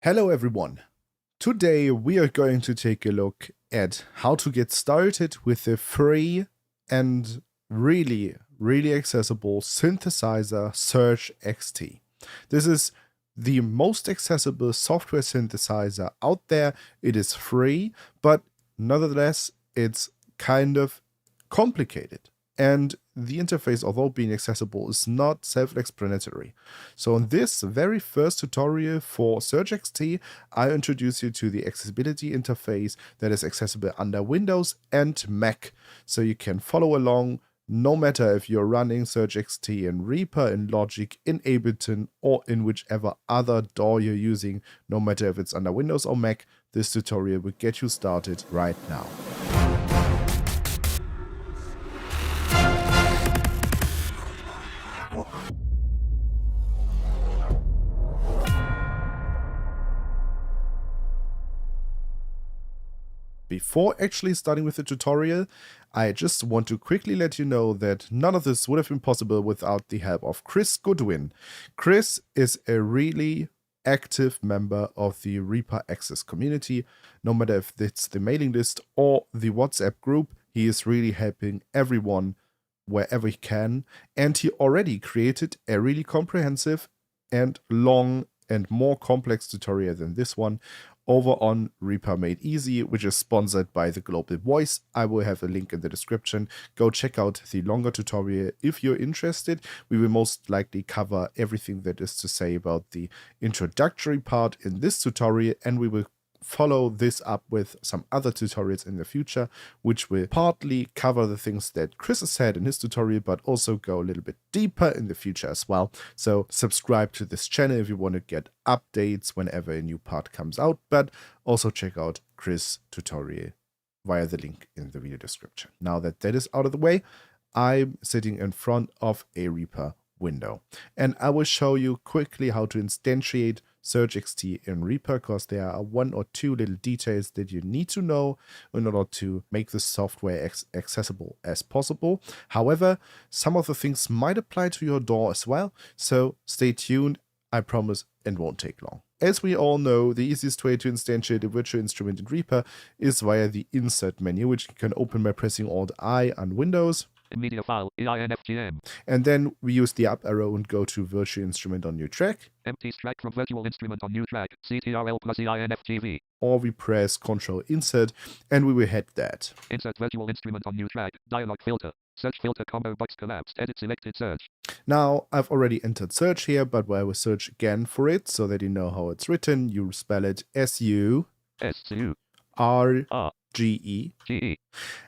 Hello everyone. Today we are going to take a look at how to get started with the free and really accessible synthesizer Surge XT. This is the most accessible software synthesizer out there. It is free, but nonetheless it's kind of complicated. And the interface, although being accessible, is not self-explanatory. So in this very first tutorial for Surge XT, I introduce you to the accessibility interface that is accessible under Windows and Mac. So you can follow along no matter if you're running Surge XT in Reaper, in Logic, in Ableton, or in whichever other DAW you're using, no matter if it's under Windows or Mac. This tutorial will get you started right now. Before actually starting with the tutorial, I just want to quickly let you know that none of this would have been possible without the help of Chris Goodwin. Chris is a really active member of the Reaper Access community. No matter if it's the mailing list or the WhatsApp group, he is really helping everyone wherever he can. And he already created a really comprehensive and long and more complex tutorial than this one over on Reaper Made Easy, which is sponsored by the Global Voice. I will have a link in the description. Go check out the longer tutorial if you're interested. We will most likely cover everything that is to say about the introductory part in this tutorial, and we will follow this up with some other tutorials in the future, which will partly cover the things that Chris has said in his tutorial, but also go a little bit deeper in the future as well. So subscribe to this channel if you want to get updates whenever a new part comes out, but also check out Chris' tutorial via the link in the video description. Now that that is out of the way, I'm sitting in front of a Reaper window, and I will show you quickly how to instantiate Surge XT in Reaper, because there are one or two little details that you need to know in order to make the software accessible as possible. However, some of the things might apply to your DAW as well, so stay tuned. I promise it won't take long. As we all know, the easiest way to instantiate a virtual instrument in Reaper is via the Insert menu, which you can open by pressing Alt-I on Windows. Media file, EINFGM. And then we use the up arrow and go to virtual instrument on new track. Empty track from virtual instrument on new track, CTRL plus EINFGV. Or we press Ctrl Insert and we will hit that. Insert virtual instrument on new track, dialog filter. Search filter combo box collapsed, edit selected search. Now I've already entered search here, but I will search again for it so that you know how it's written. You spell it SU RGE.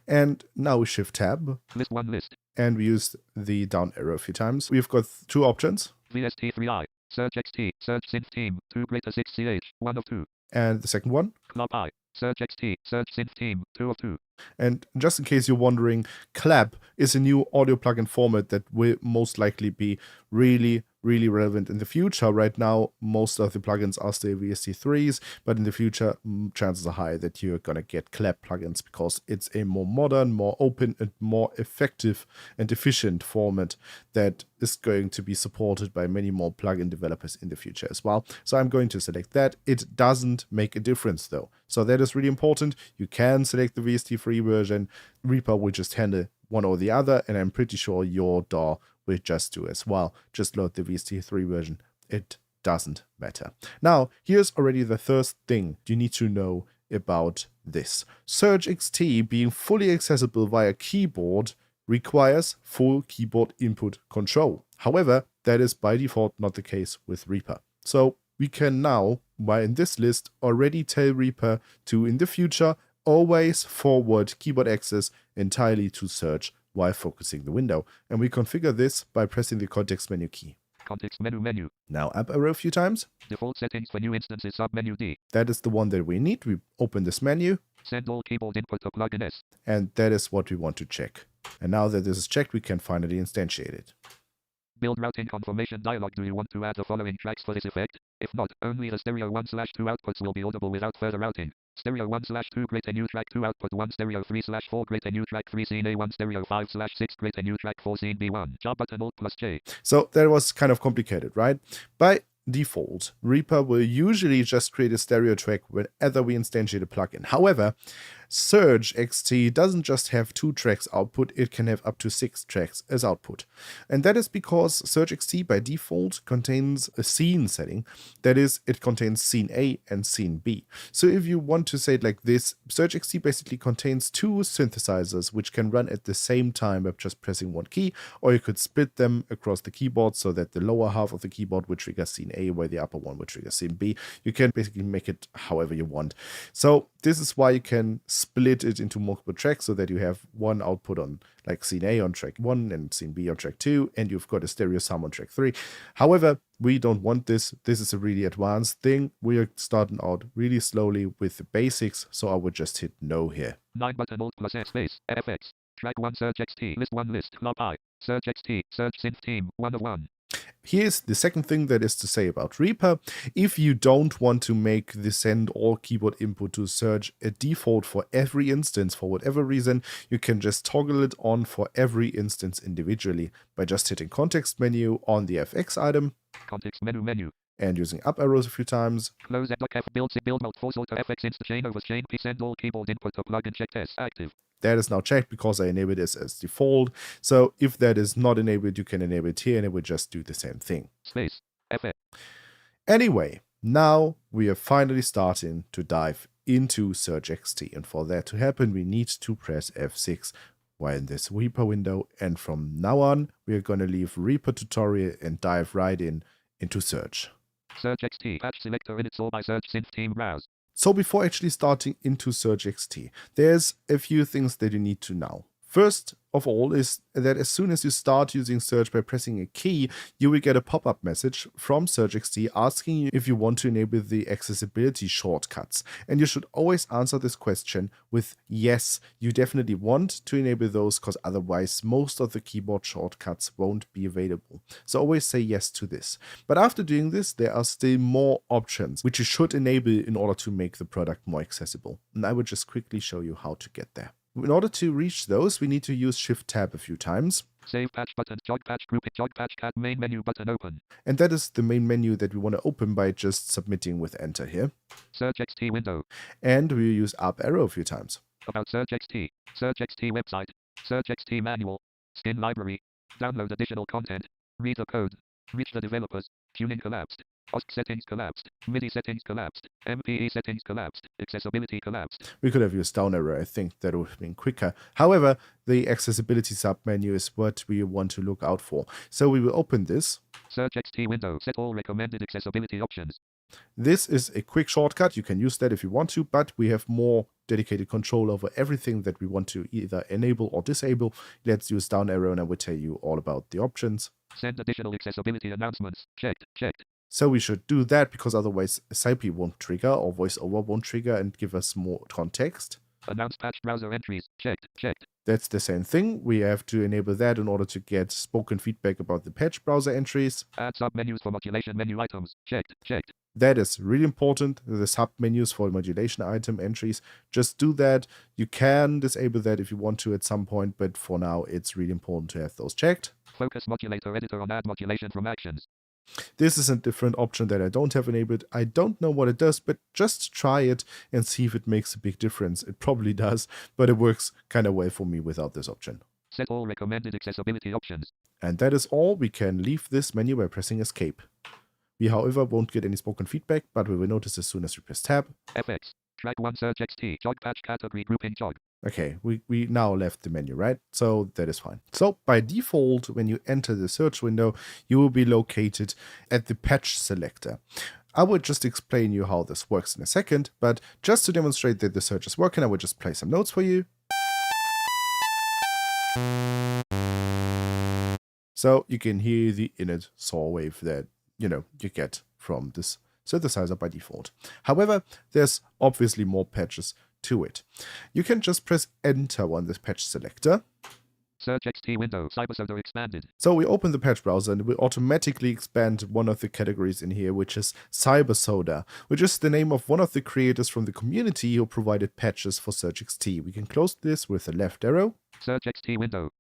And now we shift tab. List one list. And we use the down arrow a few times. We've got two options. VST3I, Surge XT, Surge Synth Team, 2 greater 6CH, 1 of 2. And the second one. Club I, Surge XT, Surge Synth Team, 2 of 2. And just in case you're wondering, Clap is a new audio plugin format that will most likely be really relevant in the future. Right now, most of the plugins are still VST3s, but in the future, chances are high that you're going to get Clap plugins because it's a more modern, more open, and more effective and efficient format that is going to be supported by many more plugin developers in the future as well. So I'm going to select that. It doesn't make a difference though. So that is really important. You can select the VST3 version. Reaper will just handle one or the other, and I'm pretty sure your DAW will just do as well. Just load the VST3 version. It doesn't matter. Now, here's already the first thing you need to know about this. Surge XT being fully accessible via keyboard requires full keyboard input control. However, that is by default not the case with Reaper. So we can now, by in this list, already tell Reaper to, in the future, always forward keyboard access entirely to Surge while focusing the window. And we configure this by pressing the context menu key. Context menu. Now up arrow a few times. Default settings for new instances, submenu D. That is the one that we need. We open this menu. Send all keyboard input to plugin S. And that is what we want to check. And now that this is checked, we can finally instantiate it. Build routing confirmation dialog. Do you want to add the following tracks for this effect? If not, only the stereo 1/2 outputs will be audible without further routing. Stereo 1/2 create a new track 2 output 1 stereo 3/4 create a new track 3 scene A1 stereo 5/6 create a new track 4 scene B1 job button Alt plus J. So that was kind of complicated, right? By default, Reaper will usually just create a stereo track whenever we instantiate a plugin. However, Surge XT doesn't just have 2 tracks output, it can have up to 6 tracks as output. And that is because Surge XT by default contains a scene setting. That is, it contains scene A and scene B. So if you want to say it like this, Surge XT basically contains 2 synthesizers which can run at the same time by just pressing one key, or you could split them across the keyboard so that the lower half of the keyboard would trigger scene A, while the upper one would trigger scene B. You can basically make it however you want. So this is why you can split it into multiple tracks so that you have one output on like scene A on track 1 and scene B on track 2, and you've got a stereo sum on track 3. However, we don't want this. This is a really advanced thing. We are starting out really slowly with the basics, so I would just hit no here. 9 button Alt plus S space FX. Track 1 Surge XT list 1 list log I. Surge XT Surge synth team 1 of 1. Here's the second thing that is to say about Reaper. If you don't want to make the send all keyboard input to Surge a default for every instance for whatever reason, you can just toggle it on for every instance individually by just hitting context menu on the FX item. Context menu. And using up arrows a few times. Close at F build mode force auto FX insta chain over chain P send all keyboard input to plugin check test active. That is now checked because I enabled this as default. So if that is not enabled, you can enable it here and it will just do the same thing. Space. FX. Anyway, now we are finally starting to dive into Surge XT. And for that to happen, we need to press F6 while in this Reaper window. And from now on, we are going to leave Reaper tutorial and dive right into Surge. Surge XT patch selector in install by Surge synth team browse. So before actually starting into Surge XT, there's a few things that you need to know. First of all is that as soon as you start using Surge by pressing a key, you will get a pop-up message from Surge XT asking you if you want to enable the accessibility shortcuts. And you should always answer this question with yes, you definitely want to enable those, because otherwise most of the keyboard shortcuts won't be available. So always say yes to this. But after doing this, there are still more options which you should enable in order to make the product more accessible. And I will just quickly show you how to get there. In order to reach those, we need to use Shift-Tab a few times. Save patch button, jog patch group, jog patch cat main menu button open. And that is the main menu that we want to open by just submitting with Enter here. Surge XT window. And we use up arrow a few times. About Surge XT. Surge XT website. Surge XT manual. Skin library. Download additional content. Read the code. Reach the developers. Tuning collapsed. OSC settings collapsed. MIDI settings collapsed. MPE settings collapsed. Accessibility collapsed. We could have used down arrow. I think that would have been quicker. However, the accessibility submenu is what we want to look out for. So we will open this. Surge XT window. Set all recommended accessibility options. This is a quick shortcut. You can use that if you want to, but we have more dedicated control over everything that we want to either enable or disable. Let's use down arrow and I will tell you all about the options. Send additional accessibility announcements. Checked. So we should do that because otherwise SIP won't trigger or VoiceOver won't trigger and give us more context. Announce patch browser entries. Checked. That's the same thing. We have to enable that in order to get spoken feedback about the patch browser entries. Add submenus for modulation menu items. Checked. That is really important. The submenus for modulation item entries. Just do that. You can disable that if you want to at some point, but for now it's really important to have those checked. Focus modulator editor on add modulation from actions. This is a different option that I don't have enabled. I don't know what it does, but just try it and see if it makes a big difference. It probably does, but it works kind of well for me without this option. Set all recommended accessibility options. And that is all. We can leave this menu by pressing escape. We, however, won't get any spoken feedback, but we will notice as soon as we press tab. FX. Track 1 Surge XT. Jog patch category grouping jog. Okay, we now left the menu, right? So that is fine. So by default, when you enter the search window, you will be located at the patch selector. I will just explain you how this works in a second, but just to demonstrate that the search is working, I will just play some notes for you. So you can hear the init saw wave that, you get from this synthesizer by default. However, there's obviously more patches to it. You can just press enter on this patch selector. Surge XT window, CyberSoda expanded. So we open the patch browser and it will automatically expand one of the categories in here, which is CyberSoda, which is the name of one of the creators from the community who provided patches for Surge XT. We can close this with the left arrow. Surge XT window.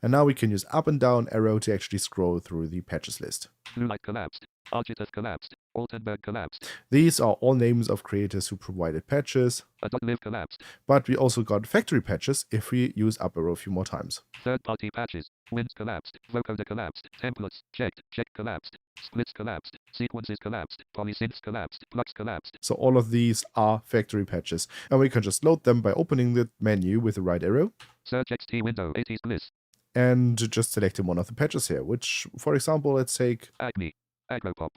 And now we can use up and down arrow to actually scroll through the patches list. Blue light collapsed. Architect collapsed. Altenberg collapsed. These are all names of creators who provided patches, Live collapsed. but we also got factory patches if we use up arrow a few more times. Third-party patches. Winds collapsed. Vocoder collapsed. Templates checked. Check collapsed. Splits collapsed. Sequences collapsed. Polysynths collapsed. Plugs collapsed. So all of these are factory patches, and we can just load them by opening the menu with the right arrow. Search XT window 80s bliss. And just selecting one of the patches here, which, for example, let's take Acme. Agropop.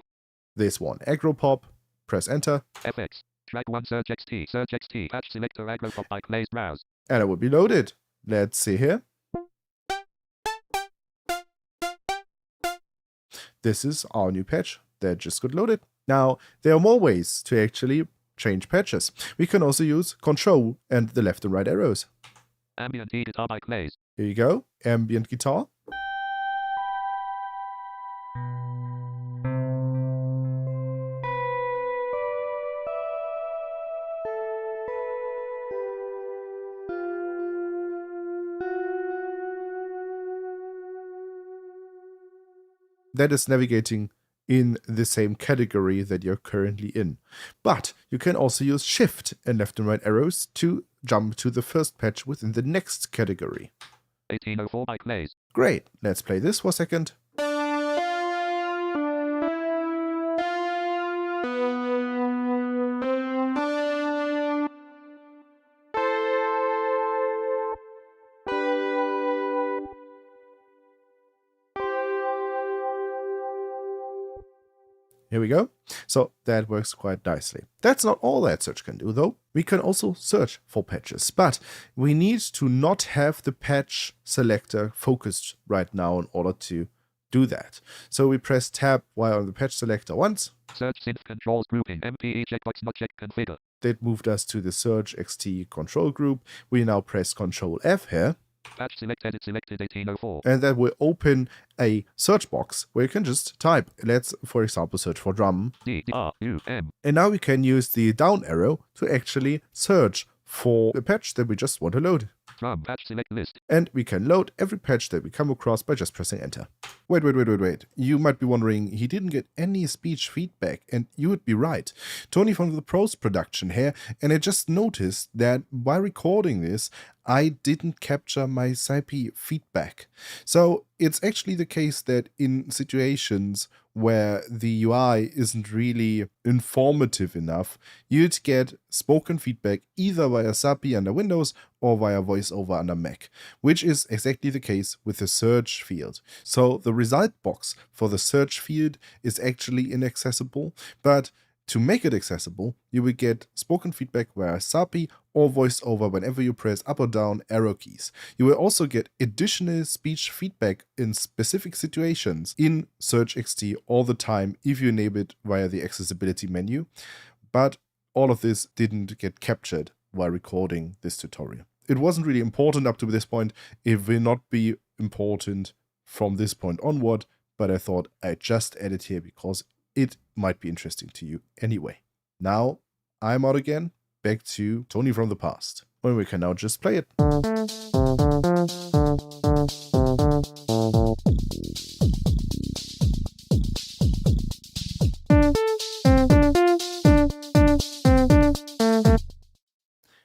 this one, Agropop. Press enter. FX. Track 1 Search XT. Search XT. Patch selector Agropop by Clay's browse. And it will be loaded. Let's see here. This is our new patch that just got loaded. Now, there are more ways to actually change patches. We can also use Control and the left and right arrows. Ambient guitar by Clay's. Here you go, ambient guitar. That is navigating in the same category that you're currently in. But you can also use Shift and left and right arrows to jump to the first patch within the next category. 1804 by Clay's. Great, let's play this for a second. Here we go. So that works quite nicely. That's not all that search can do though. We can also search for patches, but we need to not have the patch selector focused right now in order to do that. So we press tab while on the patch selector once. Search synth controls grouping. MPE checkbox not checked configure. That moved us to the Search XT control group. We now press Ctrl F here. Patch select edit selected 1804. And that will open a search box where you can just type. Let's, for example, search for drum. D-R-U-M. And now we can use the down arrow to actually search for the patch that we just want to load. Drum patch select list. And we can load every patch that we come across by just pressing enter. Wait. You might be wondering, he didn't get any speech feedback, and you would be right. Tony from the Pros production here, and I just noticed that by recording this, I didn't capture my SIP feedback. So it's actually the case that in situations where the UI isn't really informative enough, you'd get spoken feedback either via SAPI under Windows or via VoiceOver under Mac, which is exactly the case with the search field. So the result box for the search field is actually inaccessible, but to make it accessible, you will get spoken feedback via SAPI or VoiceOver whenever you press up or down arrow keys. You will also get additional speech feedback in specific situations in Search XT all the time if you enable it via the accessibility menu. But all of this didn't get captured while recording this tutorial. It wasn't really important up to this point. It will not be important from this point onward, but I thought I'd just add it here because it might be interesting to you anyway. Now I'm out again, back to Tony from the past, when we can now just play it.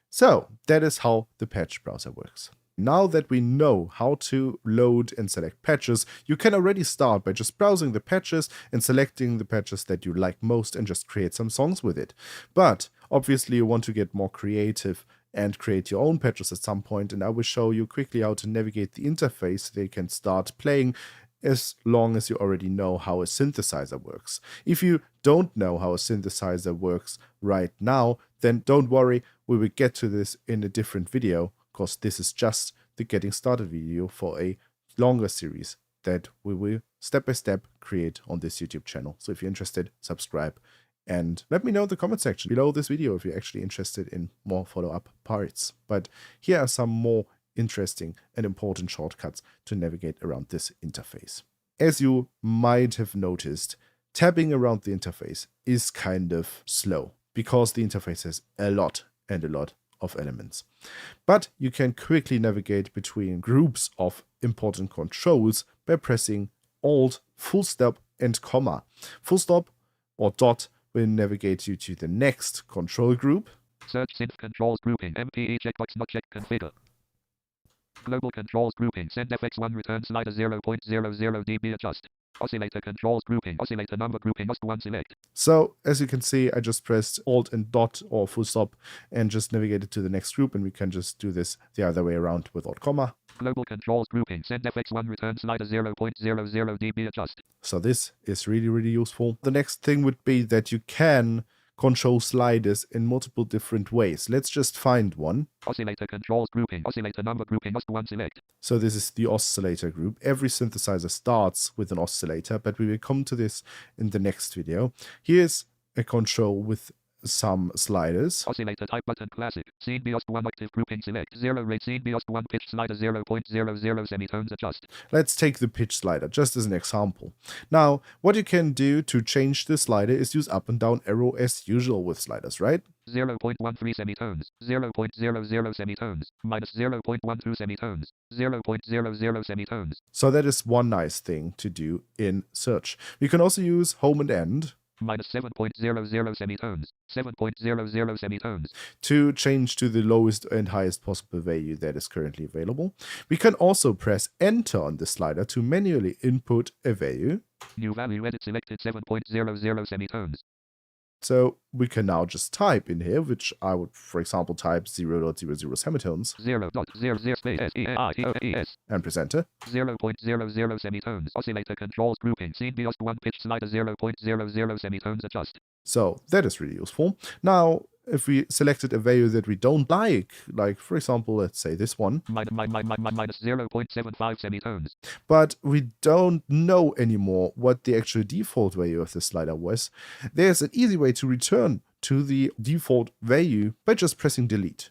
So that is how the patch browser works. Now that we know how to load and select patches, you can already start by just browsing the patches and selecting the patches that you like most and just create some songs with it. But obviously you want to get more creative and create your own patches at some point, and I will show you quickly how to navigate the interface so they can start playing as long as you already know how a synthesizer works. If you don't know how a synthesizer works right now, then don't worry, we will get to this in a different video, because this is just the getting started video for a longer series that we will step by step create on this YouTube channel. So if you're interested, subscribe and let me know in the comment section below this video if you're actually interested in more follow-up parts. But here are some more interesting and important shortcuts to navigate around this interface. As you might have noticed, tabbing around the interface is kind of slow because the interface has a lot of elements. But you can quickly navigate between groups of important controls by pressing Alt, full stop, and comma. Full stop or dot will navigate you to the next control group. Search synth controls grouping. MPE checkbox not checked. Configure. Global controls grouping. Send FX1 return slider 0.00 dB adjust. Oscillator controls grouping. Oscillator number grouping. Must1 select. So as you can see, I just pressed Alt and dot or full stop and just navigated to the next group, and we can just do this the other way around without comma. Global controls grouping. Send FX1 return slider 0.00 dB adjust. So this is really, really useful. The next thing would be that you can control sliders in multiple different ways. Let's just find one. Oscillator controls grouping. Oscillator number grouping. Must1 select. So this is the oscillator group. Every synthesizer starts with an oscillator, but we will come to this in the next video. Here's a control with some sliders. Oscillator type button classic. Scene Biost1 octave grouping select. 0 rate scene Biost1 pitch slider 0.00 semitones adjust. Let's take the pitch slider just as an example. Now, what you can do to change the slider is use up and down arrow as usual with sliders, right? 0.13 semitones, 0.00 semitones, minus 0.12 semitones, 0.00 semitones. So that is one nice thing to do in search. We can also use home and end. Minus 7.00 semitones, 7.00 semitones. To change to the lowest and highest possible value that is currently available. We can also press Enter on the slider to manually input a value. New value edit selected 7.00 semitones. So we can now just type in here, which I would, for example, type 0.00 semitones. 0.00 space S-E-A-I-O-E-S. And press Enter. 0.00 semitones. Oscillator controls grouping. Scene Biost1 pitch slider 0.00 semitones adjust. So that is really useful. Now, if we selected a value that we don't like for example, let's say this one. Minus 0.75 semitones. But we don't know anymore what the actual default value of the slider was. There's an easy way to return to the default value by just pressing delete.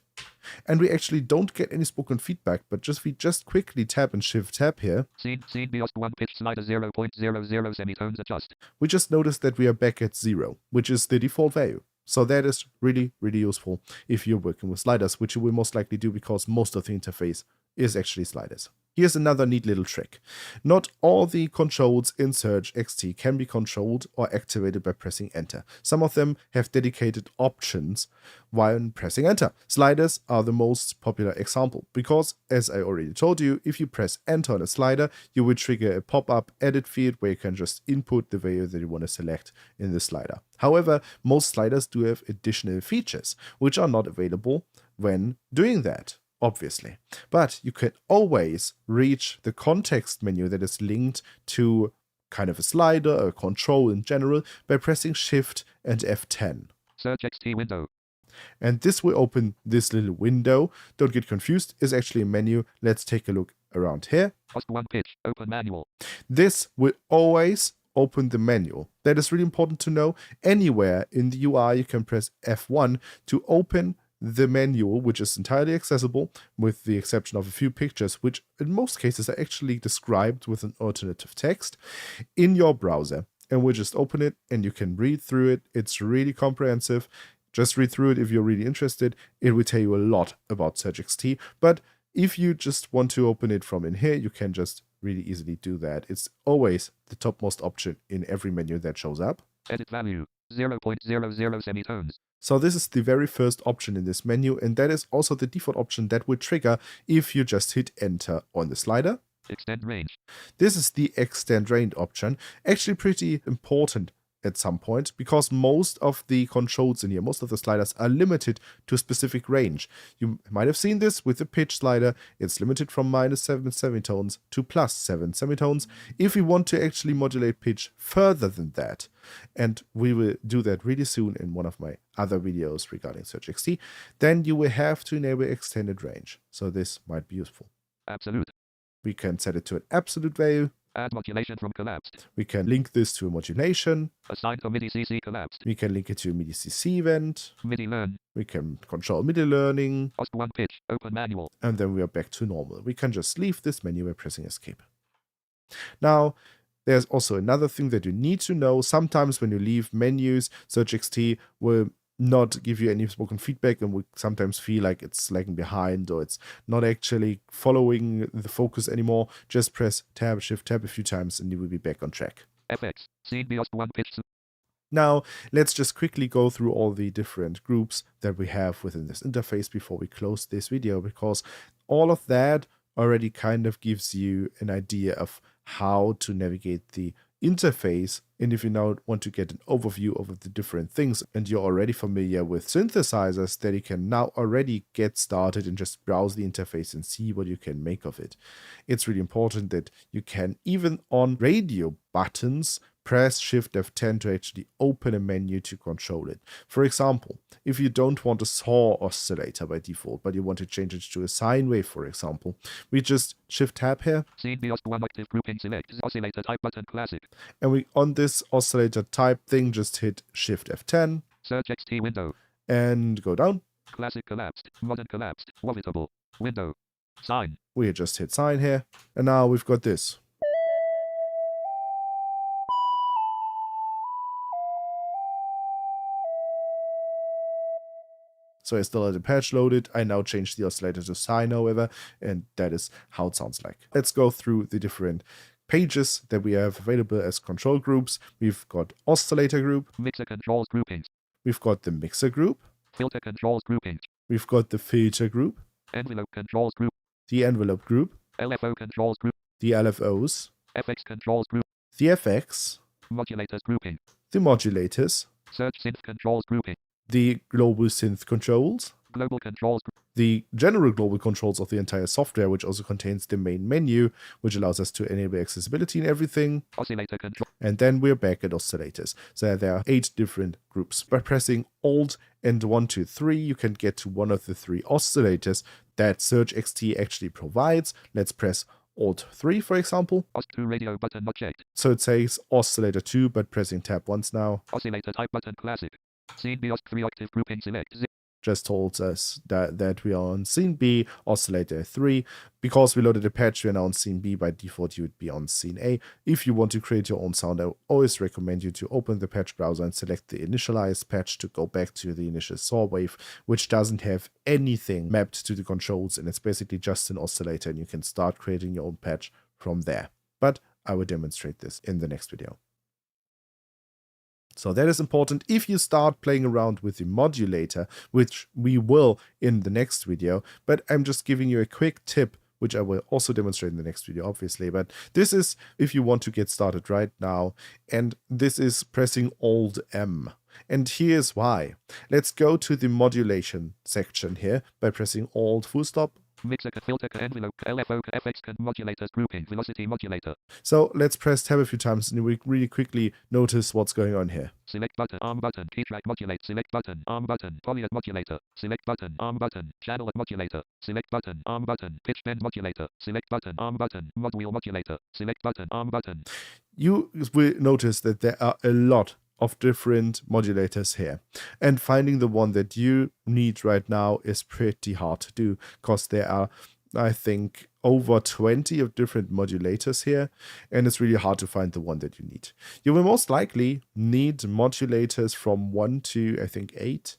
And we actually don't get any spoken feedback, but we just quickly tap and shift tab here. Scene Biost1 pitch slider 0.00 semitones adjust. We just noticed that we are back at 0, which is the default value. So that is really, really useful if you're working with sliders, which you will most likely do because most of the interface is actually sliders. Here's another neat little trick. Not all the controls in Surge XT can be controlled or activated by pressing Enter. Some of them have dedicated options while pressing Enter. Sliders are the most popular example because, as I already told you, if you press Enter on a slider, you will trigger a pop-up edit field where you can just input the value that you want to select in the slider. However, most sliders do have additional features which are not available when doing that, obviously. But you can always reach the context menu that is linked to kind of a slider or a control in general by pressing Shift and F10. Search XT window. And this will open this little window. Don't get confused, it's actually a menu. Let's take a look around here. Host1 pitch, open manual. This will always open the manual. That is really important to know. Anywhere in the UI, you can press F1 to open the manual, which is entirely accessible with the exception of a few pictures, which in most cases are actually described with an alternative text in your browser. And we'll just open it and you can read through it. It's really comprehensive. Just read through it if you're really interested. It will tell you a lot about Surge XT. But if you just want to open it from in here, you can just really easily do that. It's always the topmost option in every menu that shows up. Edit value, 0.00 semitones. So this is the very first option in this menu, and that is also the default option that will trigger if you just hit Enter on the slider. Extend range. This is the extend range option. Actually pretty important at some point, because most of the controls in here, most of the sliders are limited to a specific range. You might have seen this with the pitch slider. It's limited from -7 semitones to +7 semitones. If we want to actually modulate pitch further than that, and we will do that really soon in one of my other videos regarding Surge XT, then you will have to enable extended range. So this might be useful. Absolute. We can set it to an absolute value. Add modulation from collapsed. We can link this to a modulation. Assign to MIDI CC collapsed. We can link it to a MIDI CC event. MIDI learn. We can control MIDI learning. Host1 pitch, open manual. And then we are back to normal. We can just leave this menu by pressing Escape. Now, there's also another thing that you need to know. Sometimes when you leave menus, Surge XT will not give you any spoken feedback and would sometimes feel like it's lagging behind or it's not actually following the focus anymore, just press tab, shift tab a few times and you will be back on track. FX. Scene beyond one pitch. Now, let's just quickly go through all the different groups that we have within this interface before we close this video, because all of that already kind of gives you an idea of how to navigate the interface. And if you now want to get an overview of the different things and you're already familiar with synthesizers, then you can now already get started and just browse the interface and see what you can make of it. It's really important that you can, even on radio buttons, press Shift F10 to actually open a menu to control it. For example, if you don't want a saw oscillator by default, but you want to change it to a sine wave, for example, we just Shift Tab here. Scene beyond one active grouping, select oscillator type button classic. And we, on this oscillator type thing, just hit Shift F10. Search XT window. And go down. Classic collapsed. Modern collapsed. Wovitable. Window. Sine. We just hit sine here. And now we've got this. So I still had the patch loaded. I now changed the oscillator to sine, however, and that is how it sounds like. Let's go through the different pages that we have available as control groups. We've got oscillator group. Mixer controls groupings. We've got the mixer group. Filter controls groupings. We've got the filter group. Envelope controls group. The envelope group. LFO controls group. The LFOs. FX controls group. The FX. Modulators grouping. The modulators. Search synth controls grouping. The global synth controls. Global controls. The general global controls of the entire software, which also contains the main menu, which allows us to enable accessibility and everything. Oscillator control. And then we're back at oscillators. So there are 8 different groups. By pressing Alt and 1, 2, 3, you can get to one of the 3 oscillators that Search XT actually provides. Let's press Alt 3, for example. OS2 radio button not checked. So it says oscillator 2, but pressing tab once now. Oscillator type button classic. Scene B OS3 active grouping select. Just told us that we are on scene B, oscillator 3. Because we loaded a patch, we are now on scene B. By default, you would be on scene A. If you want to create your own sound, I always recommend you to open the patch browser and select the initialized patch to go back to the initial saw wave, which doesn't have anything mapped to the controls, and it's basically just an oscillator, and you can start creating your own patch from there. But I will demonstrate this in the next video. So that is important if you start playing around with the modulator, which we will in the next video, but I'm just giving you a quick tip, which I will also demonstrate in the next video, obviously. But this is if you want to get started right now, and this is pressing Alt M. And here's why. Let's go to the modulation section here by pressing Alt full stop. Mixer filter envelope LFO FX modulators grouping velocity modulator. So let's press tab a few times and we really quickly notice what's going on here. Select button arm button key track modulate select button arm button polyad modulator select button arm button channel modulator select button arm button pitch bend modulator select button arm button mod wheel modulator select button arm button. You will notice that there are a lot of different modulators here, and finding the one that you need right now is pretty hard to do because there are, I think, over 20 of different modulators here, and it's really hard to find the one that you need. You will most likely need modulators from 1 to, I think, 8.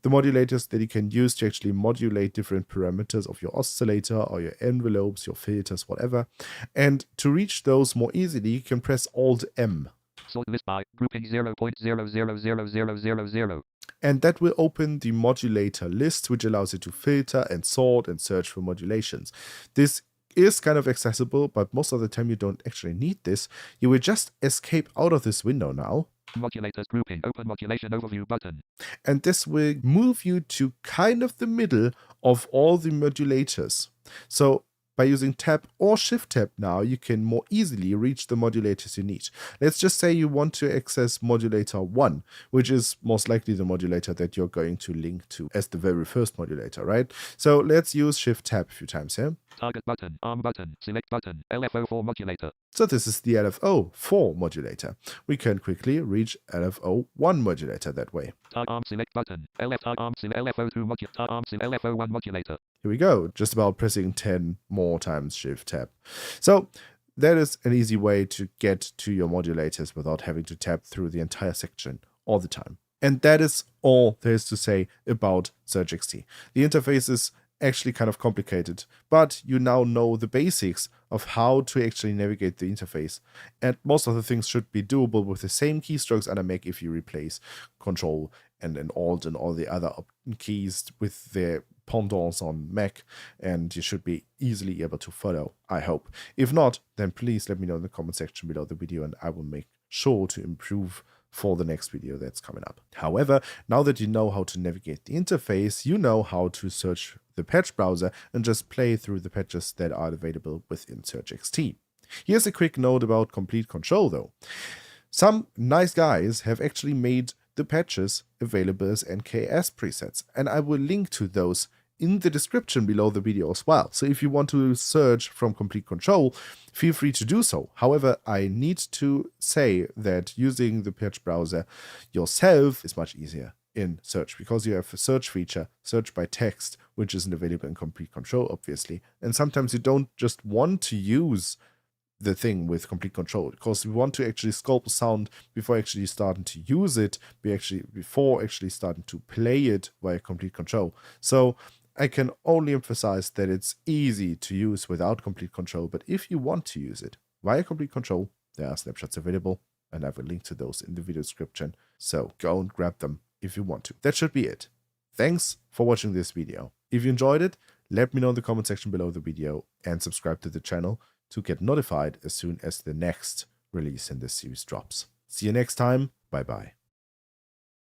The modulators that you can use to actually modulate different parameters of your oscillator or your envelopes, your filters, whatever. And to reach those more easily, you can press Alt M. Sort list by grouping 0.000000. And that will open the modulator list, which allows you to filter and sort and search for modulations. This is kind of accessible, but most of the time you don't actually need this. You will just escape out of this window now. Modulators grouping, open modulation overview button. And this will move you to kind of the middle of all the modulators. So by using tab or shift tab now, you can more easily reach the modulators you need. Let's just say you want to access modulator 1, which is most likely the modulator that you're going to link to as the very first modulator, right? So let's use shift tab a few times here. Target button, arm button, select button, LFO4 modulator. So this is the LFO4 modulator. We can quickly reach LFO1 modulator that way. Tag arm select button, tag arm LFO2 modulator, tag arm LFO1 modulator. Here we go, just about pressing 10 more times shift tab. So that is an easy way to get to your modulators without having to tab through the entire section all the time. And that is all there is to say about SurgeXT. The interface is actually kind of complicated, but you now know the basics of how to actually navigate the interface. And most of the things should be doable with the same keystrokes under Mac if you replace Control and then Alt and all the other keys with their pendants on Mac, and you should be easily able to follow, I hope. If not, then please let me know in the comment section below the video, and I will make sure to improve for the next video that's coming up. However, now that you know how to navigate the interface, you know how to search the patch browser and just play through the patches that are available within SurgeXT. Here's a quick note about Komplete Kontrol though. Some nice guys have actually made the patches available as NKS presets, and I will link to those in the description below the video as well. So if you want to search from Komplete Kontrol, feel free to do so. However, I need to say that using the patch browser yourself is much easier in search, because you have a search feature, search by text, which isn't available in Komplete Kontrol, obviously. And sometimes you don't just want to use the thing with Komplete Kontrol, because we want to actually sculpt a sound before actually starting to use it, before actually starting to play it via Komplete Kontrol. So I can only emphasize that it's easy to use without Komplete Kontrol, but if you want to use it via Komplete Kontrol, there are snapshots available, and I will link to those in the video description, so go and grab them if you want to. That should be it. Thanks for watching this video. If you enjoyed it, let me know in the comment section below the video, and subscribe to the channel to get notified as soon as the next release in this series drops. See you next time. Bye bye.